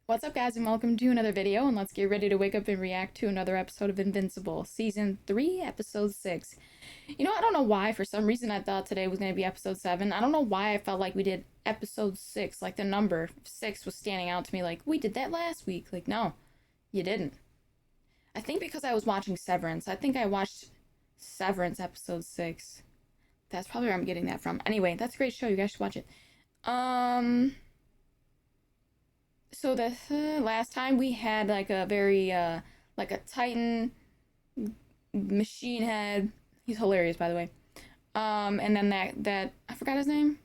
What's up, guys, and welcome to another video, and let's get ready to wake up and react to another episode of Invincible, Season 3, Episode 6. I don't know why, for some reason I thought today was going to be Episode 7. I don't know why I felt like we did Episode 6, like the number 6 was standing out to me, like, we did that last week. Like, no, you didn't. I think because I was watching Severance. I think I watched Severance Episode 6. That's probably where I'm getting that from. Anyway, that's a great show, you guys should watch it. So the last time we had like a very like a Titan machine head. He's hilarious, by the way. And then that I forgot his name.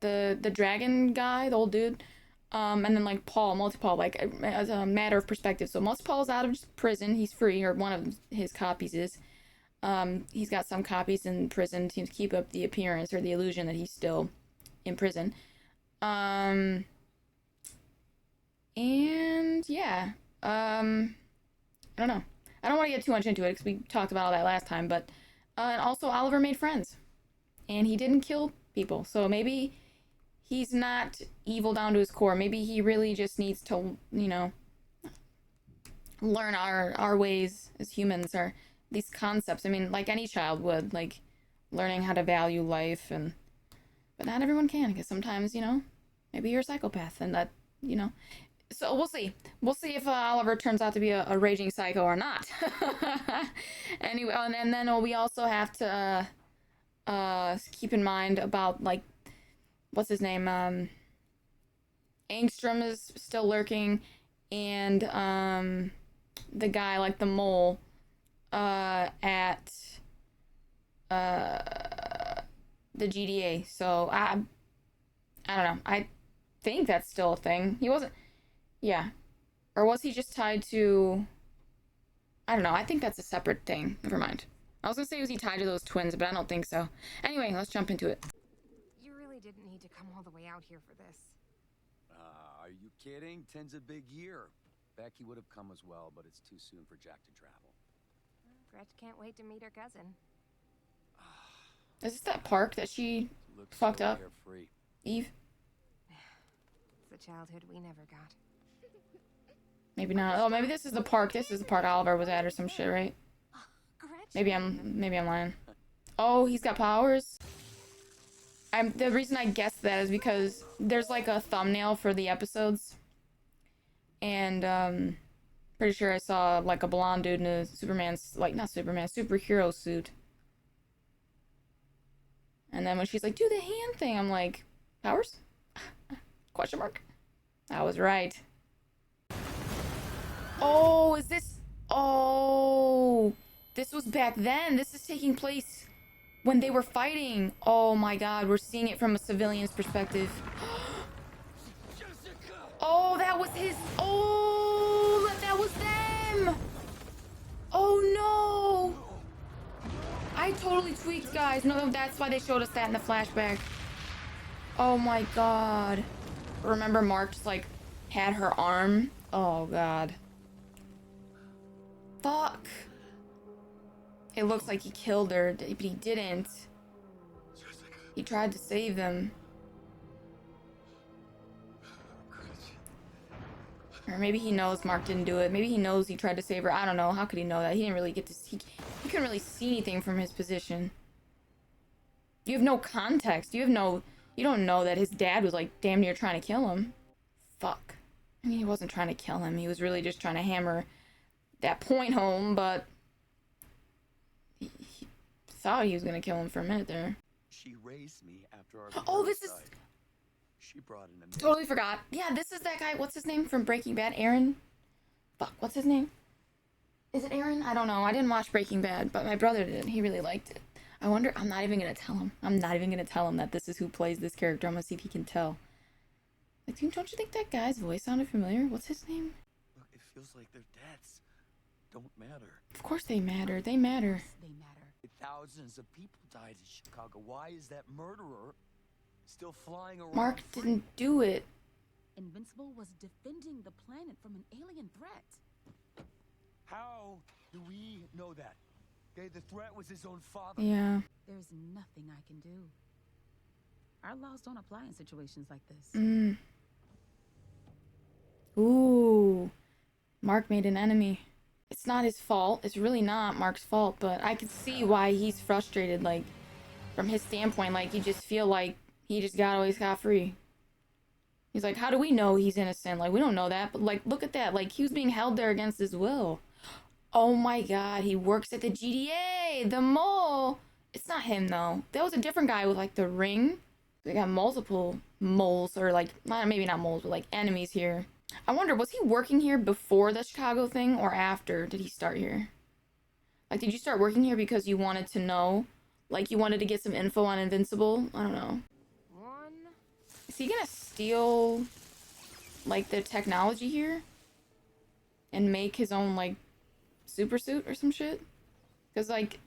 The dragon guy, the old dude. And then like Paul, Multi-Paul, like as a matter of perspective. So Multi-Paul's out of prison. He's free, or one of his copies is. He's got some copies in prison to keep up the appearance or the illusion that he's still in prison. And yeah, I don't know. I don't want to get too much into it because we talked about all that last time, but and also Oliver made friends and he didn't kill people. So maybe he's not evil down to his core. Maybe he really just needs to, learn our ways as humans, or these concepts. I mean, like any child would, like learning how to value life, and but not everyone can, because sometimes, maybe you're a psychopath and that, so we'll see. We'll see if Oliver turns out to be a raging psycho or not. Anyway, and then we also have to keep in mind about, like, what's his name? Angstrom is still lurking, and the guy, like the mole, at the GDA. So I don't know. I think that's still a thing. He wasn't. Yeah. Or was he just tied to... I don't know. I think that's a separate thing. Never mind. I was gonna say, was he tied to those twins, but I don't think so. Anyway, let's jump into it. You really didn't need to come all the way out here for this. Are you kidding? 10's a big year. Becky would have come as well, but it's too soon for Jack to travel. Gretch can't wait to meet her cousin. Is this that park that she fucked up? Carefree. Eve? It's the childhood we never got. Maybe not. Oh, maybe this is the park. This is the park Oliver was at or some shit, right? Maybe I'm lying. Oh, he's got powers? The reason I guessed that is because there's like a thumbnail for the episodes. And pretty sure I saw like a blonde dude in a superhero suit. And then when she's like, do the hand thing, I'm like, powers? Question mark. I was right. Oh, is this... Oh, this was back then. This is taking place when they were fighting. Oh my god, we're seeing it from a civilian's perspective. Oh, that was his... Oh, that was them! Oh no! I totally tweaked, guys. No, that's why they showed us that in the flashback. Oh my god. Remember Mark just like had her arm? Oh god. Fuck. It looks like he killed her, but he didn't. He tried to save them. Or maybe he knows Mark didn't do it. Maybe he knows he tried to save her. I don't know. How could he know that? He didn't really get to see. He couldn't really see anything from his position. You have no context. You don't know that his dad was like damn near trying to kill him. Fuck. I mean, he wasn't trying to kill him. He was really just trying to hammer that point home, but he thought he was gonna kill him for a minute there. She raised me after our... Oh, this is... She brought in a... Totally forgot. Yeah, this is that guy. What's his name from Breaking Bad? Aaron? Fuck, what's his name? Is it Aaron? I don't know. I didn't watch Breaking Bad, but my brother did. He really liked it. I wonder... I'm not even gonna tell him. I'm not even gonna tell him that this is who plays this character. I'm gonna see if he can tell. Like, don't you think that guy's voice sounded familiar? What's his name? Look, it feels like their deaths don't matter. Of course they matter. They matter. They matter. Thousands of people died in Chicago. Why is that murderer still flying around? Mark free? didn't do it. Invincible was defending the planet from an alien threat. How do we know that? Okay, the threat was his own father. Yeah. There's nothing I can do. Our laws don't apply in situations like this. Ooh, Mark made an enemy. It's not his fault. It's really not Mark's fault, but I could see why he's frustrated. Like, from his standpoint, like, you just feel like he just got away scot-free. He's like, how do we know he's innocent? Like, we don't know that, but like, look at that. Like, he was being held there against his will. Oh my god, he works at the GDA, the mole. It's not him though. That was a different guy with like the ring. They got multiple moles, or like, maybe not moles, but like enemies here. I wonder, was he working here before the Chicago thing or after? Did he start here? Like, did you start working here because you wanted to know? Like, you wanted to get some info on Invincible? I don't know. One. Is he gonna steal like the technology here and make his own like super suit or some shit? Because like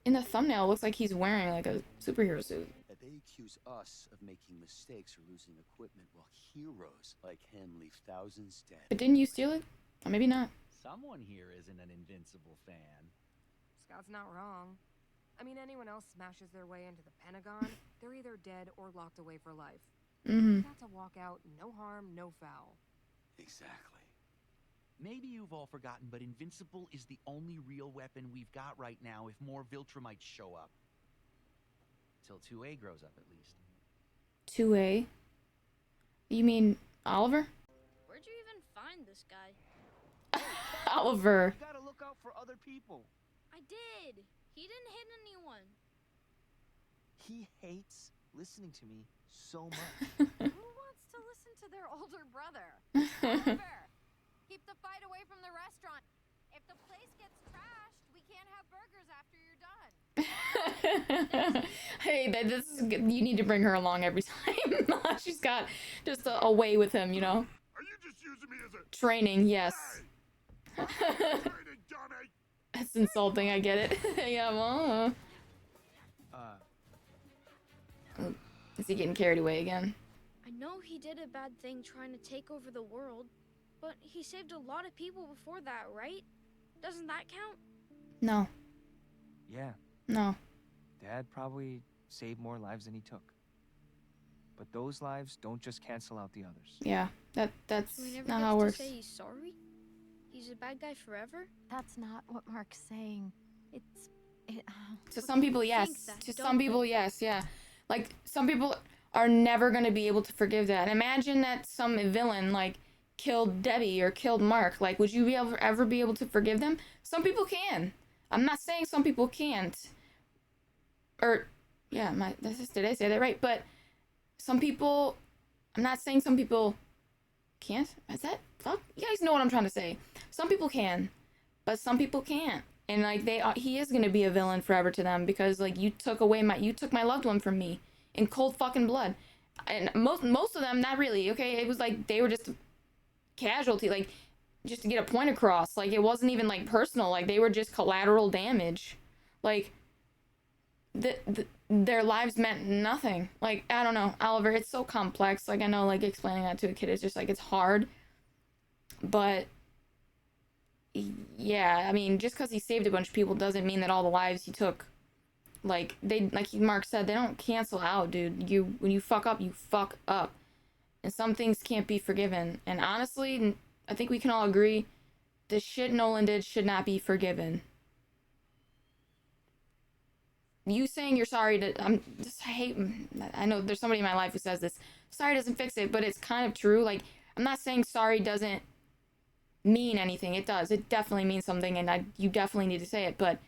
in the thumbnail, it looks like he's wearing like a superhero suit. They accuse us of making mistakes or losing equipment while heroes like him leave thousands dead. But didn't you steal it? Or maybe not. Someone here isn't an Invincible fan. Scott's not wrong. I mean, anyone else smashes their way into the Pentagon, they're either dead or locked away for life. Got to walk out, no harm, no foul. Exactly. Maybe you've all forgotten, but Invincible is the only real weapon we've got right now if more Viltrumites show up. Till 2A grows up, at least. 2A? You mean Oliver? Where'd you even find this guy? Oliver. You gotta look out for other people. I did. He didn't hit anyone. He hates listening to me so much. Who wants to listen to their older brother? Oliver, keep the fight away from the restaurant. If the place gets trashed, we can't have burgers after you're done. Hey, this is good. You need to bring her along every time. She's got just a way with him, you know? Are you just using me as a Training, yes. training dummy? That's insulting, I get it. Yeah, well. Is he getting carried away again? I know he did a bad thing trying to take over the world, but he saved a lot of people before that, right? Doesn't that count? No. Yeah, No. Dad probably saved more lives than he took. But those lives don't just cancel out the others. Yeah, that's So he never not gets how it to works. say he's sorry? He's a bad guy forever? That's not what Mark's saying. To some people, think yes. that, To don't some people, they? yes, yeah. Like, some people are never going to be able to forgive that. Imagine that some villain, like, killed Debbie or killed Mark. Like, would you ever be able to forgive them? Some people can. I'm not saying some people can't. Or, yeah, did I say that right? But some people, I'm not saying some people can't. Is that, fuck? You guys know what I'm trying to say. Some people can, but some people can't. And like he is gonna be a villain forever to them because like you took my loved one from me in cold fucking blood, and most of them not really. Okay, it was like they were just casualty, like just to get a point across. Like it wasn't even like personal. Like they were just collateral damage. Like their lives meant nothing. Like I don't know, Oliver. It's so complex. Like I know, like explaining that to a kid is just like it's hard, but. Yeah, I mean, just because he saved a bunch of people doesn't mean that all the lives he took, like Mark said, they don't cancel out, dude. When you fuck up, you fuck up, and some things can't be forgiven. And honestly, I think we can all agree, the shit Nolan did should not be forgiven. You saying you're sorry I know there's somebody in my life who says this. Sorry doesn't fix it, but it's kind of true. Like, I'm not saying sorry doesn't mean anything. It does. It definitely means something, and you definitely need to say it, but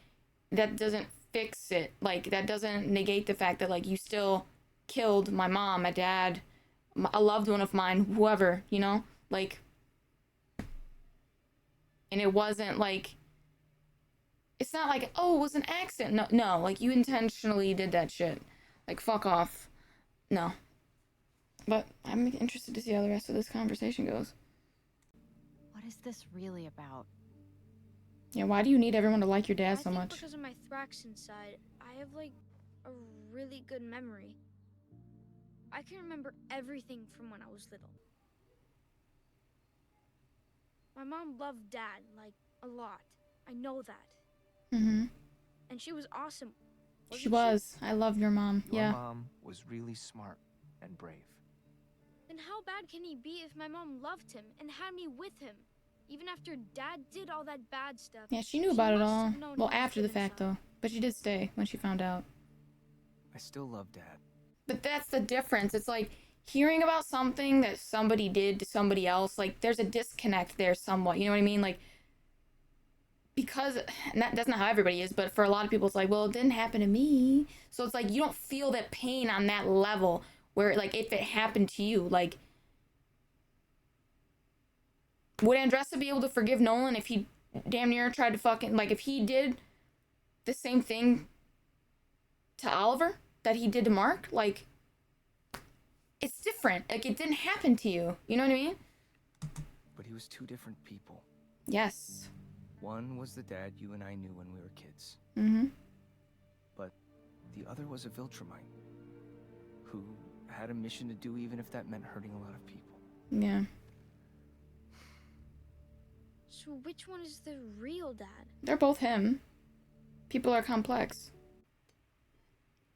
that doesn't fix it. Like, that doesn't negate the fact that, like, you still killed my mom, my dad, a loved one of mine, whoever, you know? Like, and it wasn't, like, it's not like, oh, it was an accident. No, like, you intentionally did that shit. Like, fuck off. No. But I'm interested to see how the rest of this conversation goes. What is this really about? Yeah, why do you need everyone to like your dad so I think much? because of my thrax inside, I have like a really good memory. I can remember everything from when I was little. My mom loved Dad, like, a lot. I know that. Mm-hmm. And she was awesome. She was. I love your mom. Your Yeah. mom was really smart and brave. Then how bad can he be if my mom loved him and had me with him? Even after Dad did all that bad stuff. Yeah, she knew about it must all. have known Well, he was after the good fact, inside. though. But she did stay when she found out. I still love Dad. But that's the difference. It's like hearing about something that somebody did to somebody else, like there's a disconnect there somewhat. You know what I mean? Like, because that's not how everybody is, but for a lot of people, it's like, well, it didn't happen to me. So it's like you don't feel that pain on that level where, like, if it happened to you, like, would Andressa be able to forgive Nolan if he damn near tried to fucking, like, if he did the same thing to Oliver that he did to Mark? Like, it's different. Like, it didn't happen to you. You know what I mean? But he was two different people. Yes. One was the dad you and I knew when we were kids. Mm-hmm. But the other was a Viltrumite who had a mission to do even if that meant hurting a lot of people. Yeah. So which one is the real Dad? They're both him. People are complex.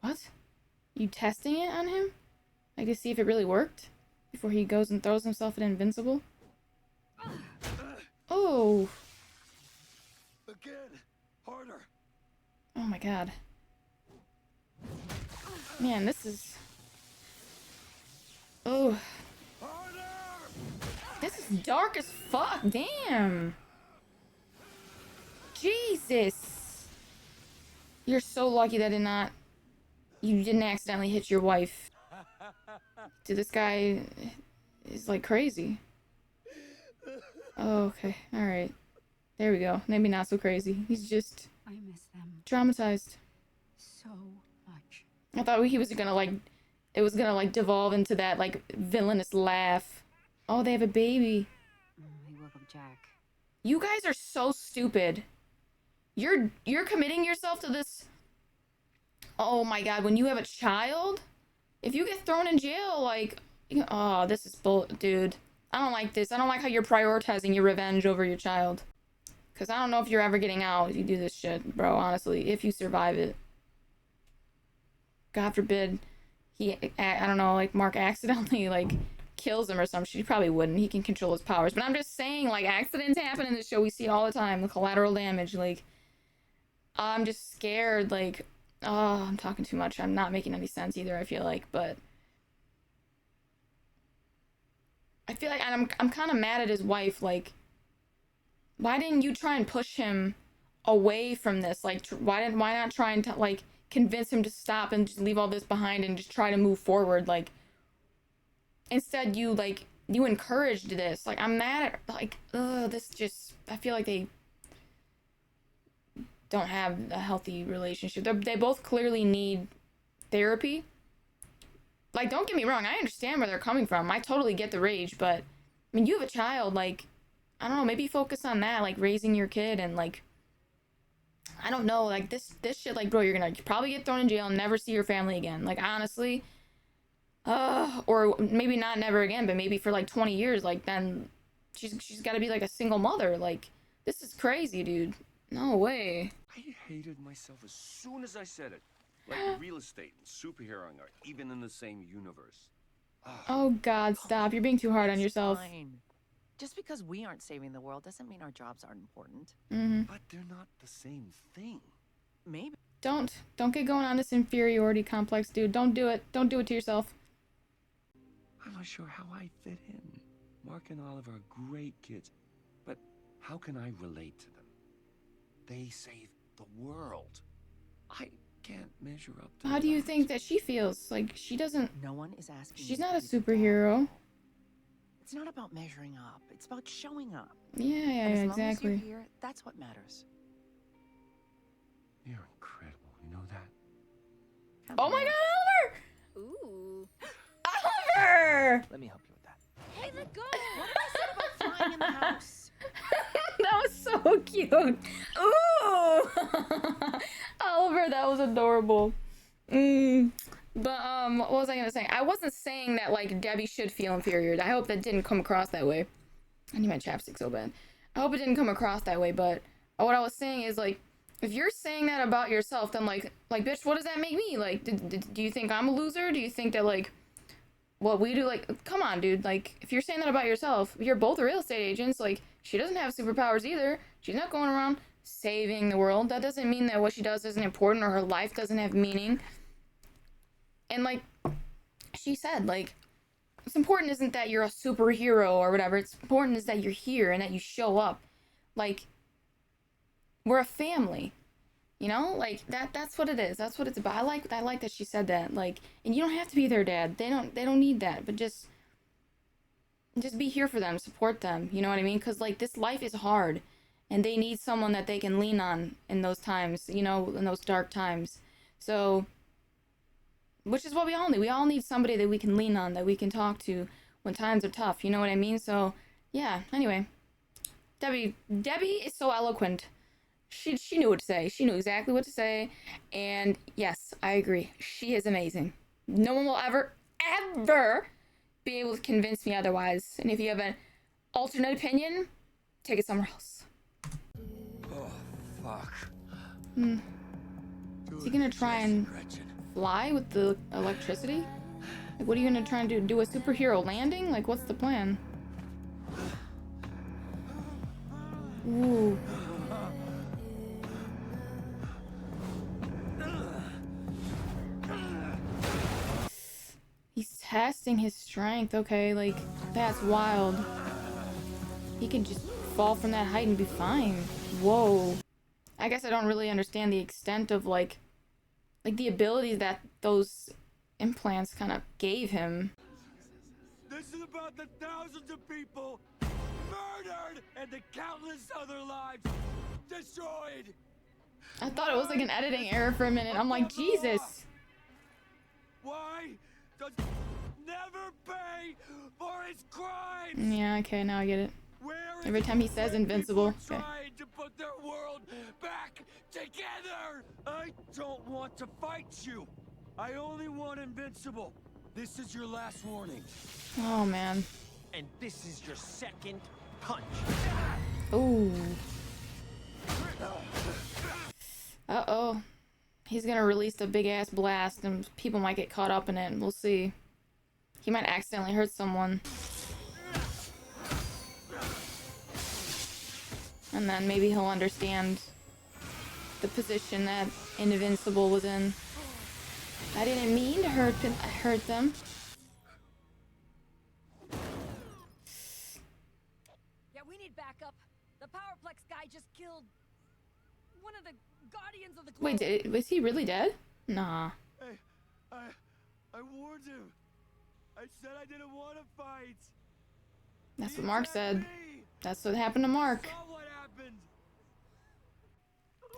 What? You testing it on him? Like to see if it really worked? Before he goes and throws himself at Invincible? Oh. Again, harder. Oh my god. Man, this is... Oh. Harder! This is dark as fuck. Damn. Jesus. You're so lucky that you didn't accidentally hit your wife. Dude, this guy is like crazy. Oh, okay. Alright. There we go. Maybe not so crazy. He's just I miss them traumatized. so much. I thought he was gonna like... It was gonna like devolve into that like villainous laugh. Oh, they have a baby. He woke up Jack. You guys are so stupid. You're committing yourself to this. Oh my god, when you have a child, if you get thrown in jail, like, oh, this is bull, dude. I don't like this. I don't like how you're prioritizing your revenge over your child. Cause I don't know if you're ever getting out if you do this shit, bro. Honestly, if you survive it. God forbid, I don't know, like Mark accidentally like kills him or some shit. He probably wouldn't. He can control his powers. But I'm just saying, like, accidents happen in this show. We see it all the time. The collateral damage, like. I'm just scared, like, oh, I'm talking too much. I'm not making any sense either, I feel like, but I feel like I'm kind of mad at his wife, like, why didn't you try and push him away from this? Like, why not try and like convince him to stop and just leave all this behind and just try to move forward? Like, instead you encouraged this. Like, I'm mad at, like, this just, I feel like they don't have a healthy relationship. They both clearly need therapy. Like, don't get me wrong, I understand where they're coming from. I totally get the rage, but I mean, you have a child, like, I don't know, maybe focus on that, like raising your kid and like, I don't know, like this shit, like, bro, you're gonna probably get thrown in jail and never see your family again. Like, honestly, or maybe not never again, but maybe for like 20 years, like, then she's got to be like a single mother. Like, this is crazy, dude. No way. I hated myself as soon as I said it. Like real estate and superheroing are even in the same universe. Oh god, stop. You're being too hard on yourself. Fine. Just because we aren't saving the world doesn't mean our jobs aren't important. Mm-hmm. But they're not the same thing. Maybe. Don't get going on this inferiority complex, dude. Don't do it. Don't do it to yourself. I'm not sure how I fit in. Mark and Oliver are great kids, but how can I relate to them? They save the world. I can't measure up to How do you that. think that she feels? Like, she doesn't... No one is asking. She's you not to a be the superhero. dad. It's not about measuring up. It's about showing up. Yeah, And as long exactly. as you're here, that's what matters. You're incredible, you know that? Come Oh my on. god, Ooh. Oliver! Let me help you with that. Hey, let go! What did I say about flying in the house? That was so cute. Ooh! Oliver, that was adorable. But, what was I gonna say? I wasn't saying that, like, Debbie should feel inferior. I hope that didn't come across that way. I need my chapstick so bad. I hope it didn't come across that way, but what I was saying is, like, if you're saying that about yourself, then, like, bitch, what does that make me? Like, do you think I'm a loser? Do you think that, like, what we do. Like, come on, dude. Like, if you're saying that about yourself, you're both real estate agents. Like, she doesn't have superpowers either. She's not going around saving the world. That doesn't mean that what she does isn't important or her life doesn't have meaning. And like she said, like, what's important isn't that you're a superhero or whatever. It's important is that you're here and that you show up. Like, we're a family. You know, like that's what it is. That's what it's about. I like that she said that. Like, and you don't have to be their dad. They don't need that. But just be here for them, support them. You know what I mean? Cuz like this life is hard and they need someone that they can lean on in those times, you know, in those dark times. So, which is what we all need. We all need somebody that we can lean on, that we can talk to when times are tough. You know what I mean? So, yeah, anyway. Debbie is so eloquent. She knew what to say. She knew exactly what to say. And yes, I agree. She is amazing. No one will ever be able to convince me otherwise. And if you have an alternate opinion, take it somewhere else. Oh, fuck. Is he gonna try and fly with the electricity? Like, what are you gonna try and do? Do a superhero landing? Like, what's the plan? Ooh. He's testing his strength. Okay, like, that's wild. He could just fall from that height and be fine. Whoa. I guess I don't really understand the extent of, like the abilities that those implants kind of gave him. This is about the thousands of people murdered and the countless other lives destroyed. I thought it was like an editing error for a minute. I'm like, Jesus. Why does never pay for his crimes? Yeah, okay, now I get it. Where Every time he says Invincible. Okay. trying to put their world back together. I don't want to fight you. I only want Invincible. This is your last warning. Oh, man. And this is your second punch. Ooh. Uh-oh. He's gonna release a big-ass blast and people might get caught up in it. We'll see. He might accidentally hurt someone. And then maybe he'll understand the position that Invincible was in. I didn't mean to hurt them. Yeah, we need backup. The Powerplex guy just killed one of the guardians of the globe. Wait, was he really dead? Nah. Hey, I warned him. I said I didn't want to fight. That's what Mark said. That's what happened to Mark. What happened?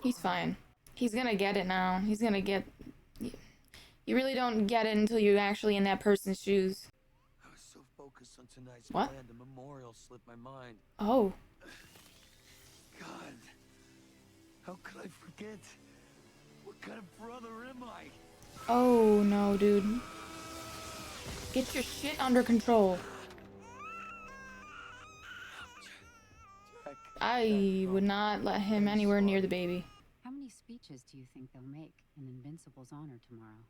He's fine. He's gonna get it now. He's gonna get... You really don't get it until you're actually in that person's shoes. I was so focused on tonight's What? plan, the memorial slipped my mind. Oh. God, how could I forget? What kind of brother am I? Oh, no, dude. Get your shit under control. Jack, I would not let him anywhere near the baby. How many speeches do you think they'll make in Invincible's honor tomorrow?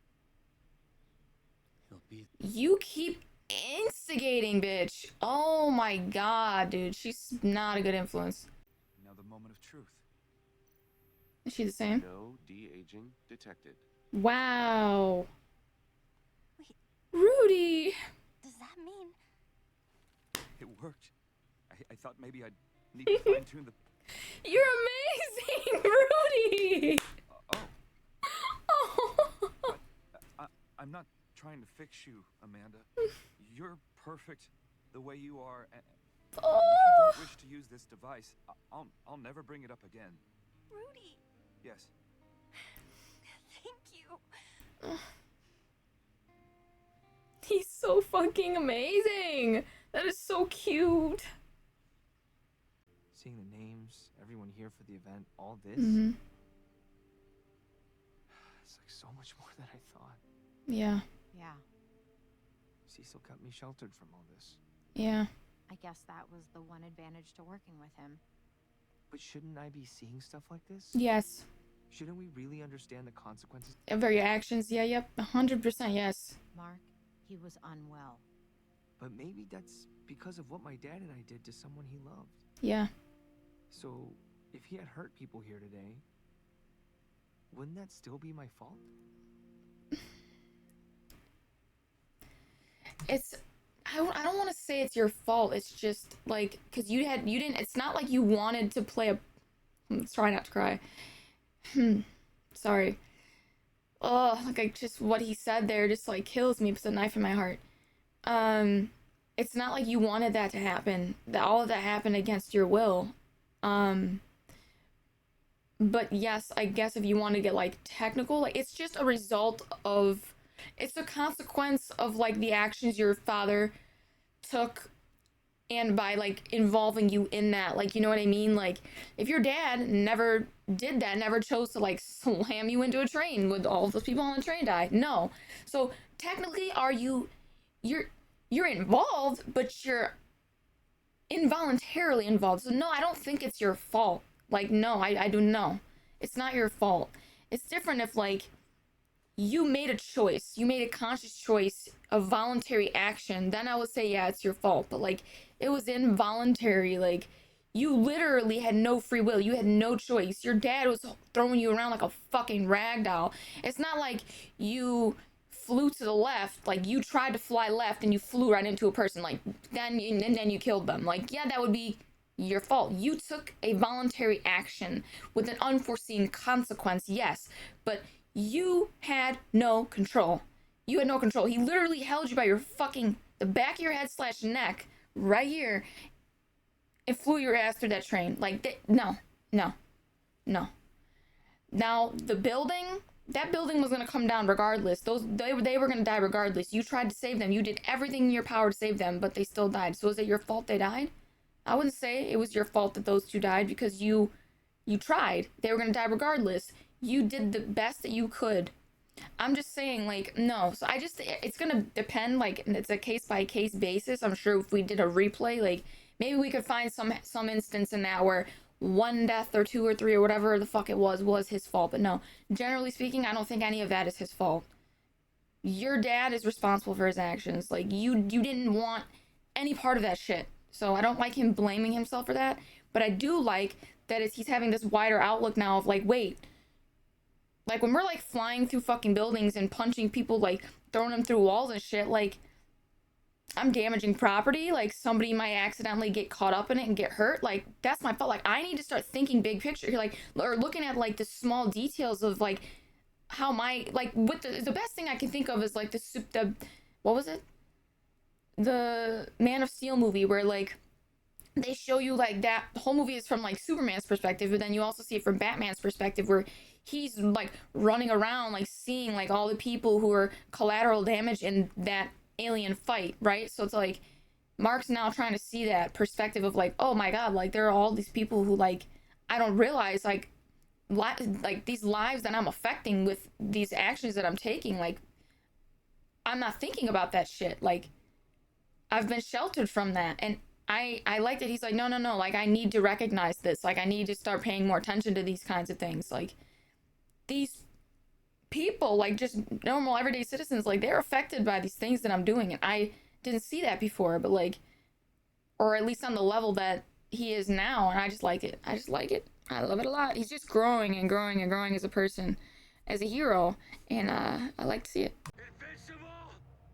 he'll be You keep instigating, bitch. Oh my god, dude. She's not a good influence. Now the moment of truth. Is she the same? No de-aging detected. Wow. Wait. Rudy. Does that mean It worked. I thought maybe I'd need to fine-tune the... You're amazing, Rudy. Oh. I'm not trying to fix you, Amanda. You're perfect the way you are. And if you don't wish to use this device, I'll never bring it up again. Rudy? Yes. Thank you. He's so fucking amazing. That is so cute. Seeing the names, everyone here for the event, all this. Mm-hmm. It's like so much more than I thought. Yeah. Yeah, Cecil kept me sheltered from all this. Yeah. I guess that was the one advantage to working with him. But shouldn't I be seeing stuff like this? Yes. Shouldn't we really understand the consequences? Of your actions. Yeah, yep. 100% yes. Mark, he was unwell. But maybe that's because of what my dad and I did to someone he loved. Yeah. So, if he had hurt people here today, wouldn't that still be my fault? It's I don't want to say it's your fault. It's just like because you didn't. It's not like you wanted to play a. Let's try not to cry. Sorry. Oh, like I just what he said there just like kills me. Puts a knife in my heart. It's not like you wanted that to happen. That all of that happened against your will. But yes, I guess if you want to get like technical, like it's just a result of. It's a consequence of like the actions your father took and by like involving you in that, like, you know what I mean? Like if your dad never did that, never chose to like slam you into a train with all those people on the train die, no. So technically you're involved, but you're involuntarily involved. So no, I don't think it's your fault. Like no, I do know it's not your fault. It's different if like you made a choice, you made a conscious choice, a voluntary action, then I would say, yeah, it's your fault. But like, it was involuntary. Like, you literally had no free will. You had no choice. Your dad was throwing you around like a fucking rag doll. It's not like you flew to the left, like you tried to fly left and you flew right into a person, like then you killed them. Like, yeah, that would be your fault. You took a voluntary action with an unforeseen consequence, yes, but you had no control. You had no control. He literally held you by your fucking the back of your head / neck right here and flew your ass through that train. Like, no. Now the building, that building was gonna come down regardless. They were gonna die regardless. You tried to save them. You did everything in your power to save them, but they still died. So is it your fault they died? I wouldn't say it was your fault that those two died because you tried. They were gonna die regardless. You did the best that you could. I'm just saying, like, no. So it's gonna depend, like, it's a case by case basis. I'm sure if we did a replay, like, maybe we could find some instance in that where one death or 2 or 3 or whatever the fuck it was his fault. But no, generally speaking, I don't think any of that is his fault. Your dad is responsible for his actions. Like, you didn't want any part of that shit. So I don't like him blaming himself for that. But I do like that he's having this wider outlook now of like, wait, like when we're like flying through fucking buildings and punching people, like throwing them through walls and shit, like I'm damaging property, like somebody might accidentally get caught up in it and get hurt, like that's my fault. Like I need to start thinking big picture here, like, or looking at like the small details of like how my, like with the best thing I can think of is like the what was it, the Man of Steel movie where like they show you like that the whole movie is from like Superman's perspective, but then you also see it from Batman's perspective where he's like running around like seeing like all the people who are collateral damage in that alien fight, right? So it's like Mark's now trying to see that perspective of like, oh my god, like there are all these people who like I don't realize like these lives that I'm affecting with these actions that I'm taking, like I'm not thinking about that shit. Like I've been sheltered from that. And I like that he's like, no, like I need to recognize this. Like I need to start paying more attention to these kinds of things. Like these people, like just normal everyday citizens, like they're affected by these things that I'm doing. And I didn't see that before, but like, or at least on the level that he is now. And I just like it. I love it a lot. He's just growing and growing and growing as a person, as a hero. And I like to see it. Invincible!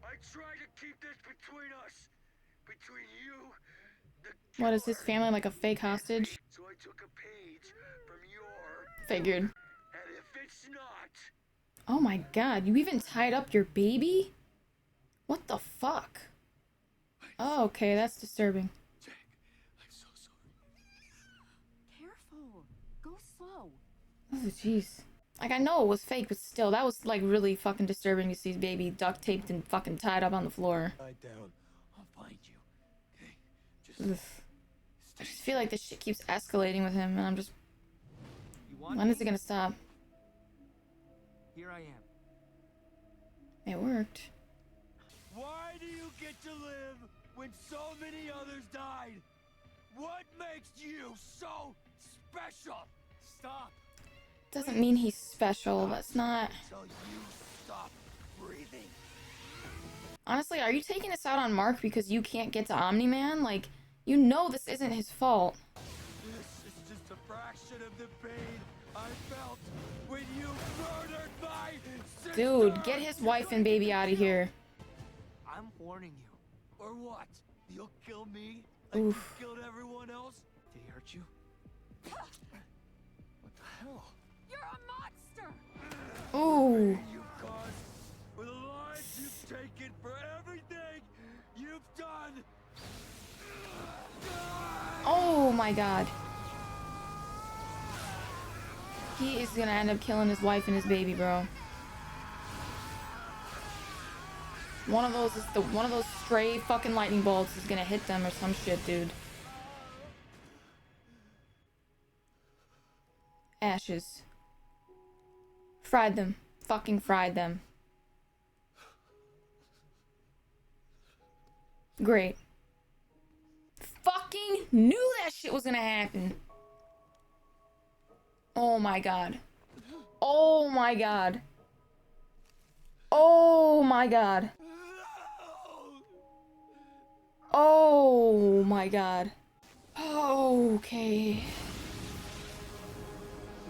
I try to keep this between us. Between you, the killer. What is his family, like a fake hostage? So I took a page from your... Figured. And if it's not... Oh my god, you even tied up your baby? What the fuck? Oh, okay, that's disturbing. Jack, I'm so sorry. Careful. Go slow. Oh, jeez. Like, I know it was fake, but still, that was, like, really fucking disturbing to see his baby duct taped and fucking tied up on the floor. Lie down. I'll find you. Okay? Ugh. I just feel like this shit keeps escalating with him, and I'm just... When is it gonna stop? Here I am. It worked. Why do you get to live when so many others died? What makes you so special? Stop. Doesn't mean he's special. That's not... Until you stop breathing. Honestly, are you taking this out on Mark because you can't get to Omni-Man? Like, you know this isn't his fault. This is just a fraction of the pain I felt when you murdered my sister! Dude, get his wife and baby out of here. I'm warning you. Or what? You'll kill me like Oof. you killed everyone else? Did he hurt you? What the hell? You're a monster! Ooh. You've caused, for the lives you've taken, for everything you've done! Oh my god. He is gonna end up killing his wife and his baby, bro. One of those stray fucking lightning bolts is gonna hit them or some shit, dude. Ashes. Fried them. Fucking fried them. Great. Fucking knew that shit was gonna happen. Oh my god. Oh my god. Oh my god. Oh my god. Okay.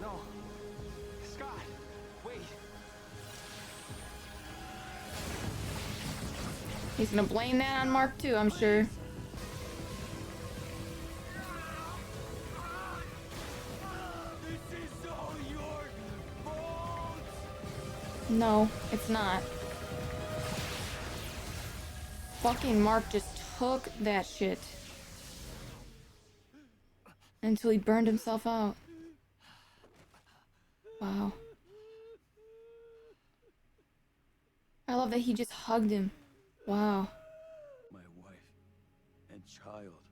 No. Scott, wait. He's gonna blame that on Mark too, I'm sure. This is all your fault! No, it's not. Fucking Mark just took that shit. Until he burned himself out. Wow. I love that he just hugged him. Wow. My wife and child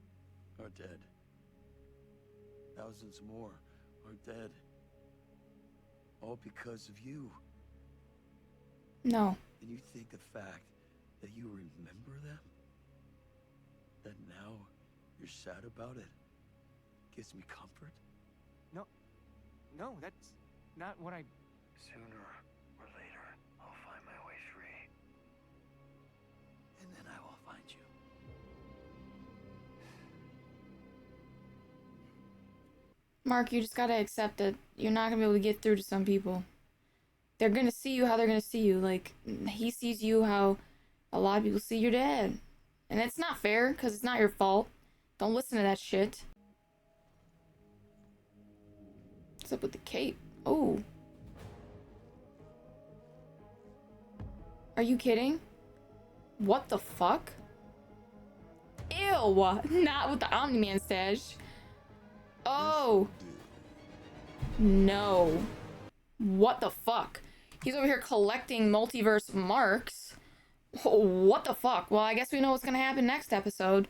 are dead. Thousands more are dead. All because of you. No. And you think the fact that you remember them? That now you're sad about it? Gives me comfort? No, that's not what I... Sooner or later, I'll find my way free. And then I will find you. Mark, you just gotta accept that you're not gonna be able to get through to some people. They're gonna see you how they're gonna see you. Like, he sees you how a lot of people see your dad. And it's not fair, because it's not your fault. Don't listen to that shit. What's up with the cape? Oh. Are you kidding? What the fuck? Ew! Not with the Omni-Man stash. Oh. No. What the fuck? He's over here collecting multiverse marks. What the fuck? Well, I guess we know what's gonna happen next episode.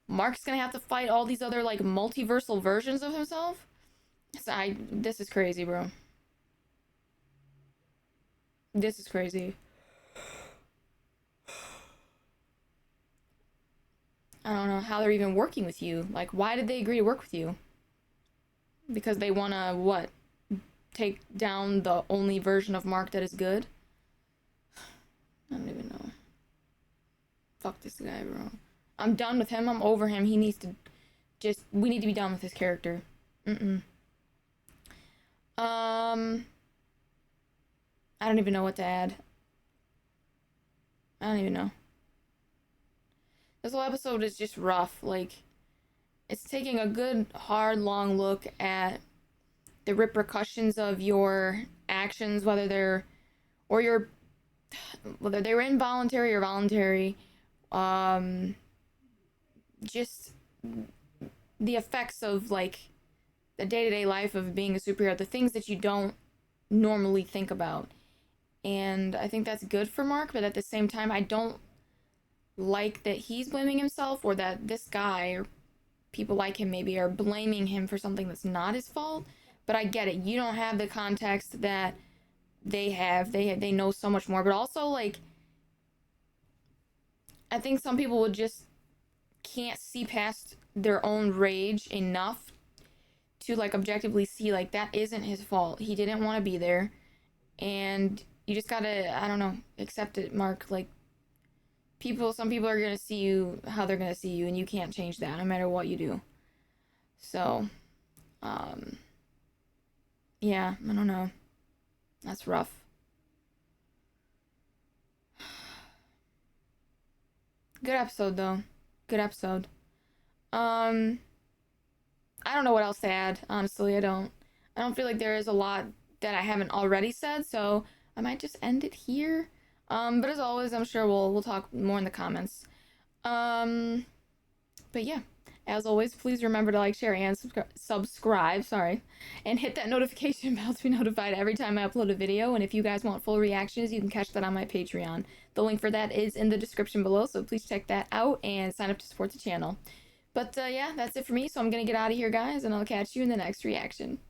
Mark's gonna have to fight all these other, like, multiversal versions of himself? So this is crazy, bro. This is crazy. I don't know how they're even working with you. Like, why did they agree to work with you? Because they wanna, what? Take down the only version of Mark that is good? I don't even know. Fuck this guy, bro. I'm done with him. I'm over him. He needs to just... We need to be done with his character. I don't even know what to add. I don't even know. This whole episode is just rough. Like, it's taking a good, hard, long look at the repercussions of your actions, whether they were involuntary or voluntary. Just the effects of, like, the day-to-day life of being a superhero, the things that you don't normally think about. And I think that's good for Mark, but at the same time, I don't like that he's blaming himself, or that this guy, or people like him maybe, are blaming him for something that's not his fault. But I get it. You don't have the context that they have. They know so much more. But also, like, I think some people would just can't see past their own rage enough to, like, objectively see, like, that isn't his fault. He didn't want to be there. And you just gotta, I don't know, accept it, Mark. Like, some people are gonna see you how they're gonna see you, and you can't change that no matter what you do. So, yeah, I don't know. That's rough. Good episode though. Good episode. I don't know what else to add, honestly. I don't feel like there is a lot that I haven't already said, so I might just end it here. But as always, I'm sure we'll talk more in the comments. But yeah, as always, please remember to like, share, and subscribe, sorry, and hit that notification bell to be notified every time I upload a video. And if you guys want full reactions, you can catch that on my Patreon. The link for that is in the description below, so please check that out and sign up to support the channel. But yeah, that's it for me, so I'm gonna get out of here, guys, and I'll catch you in the next reaction.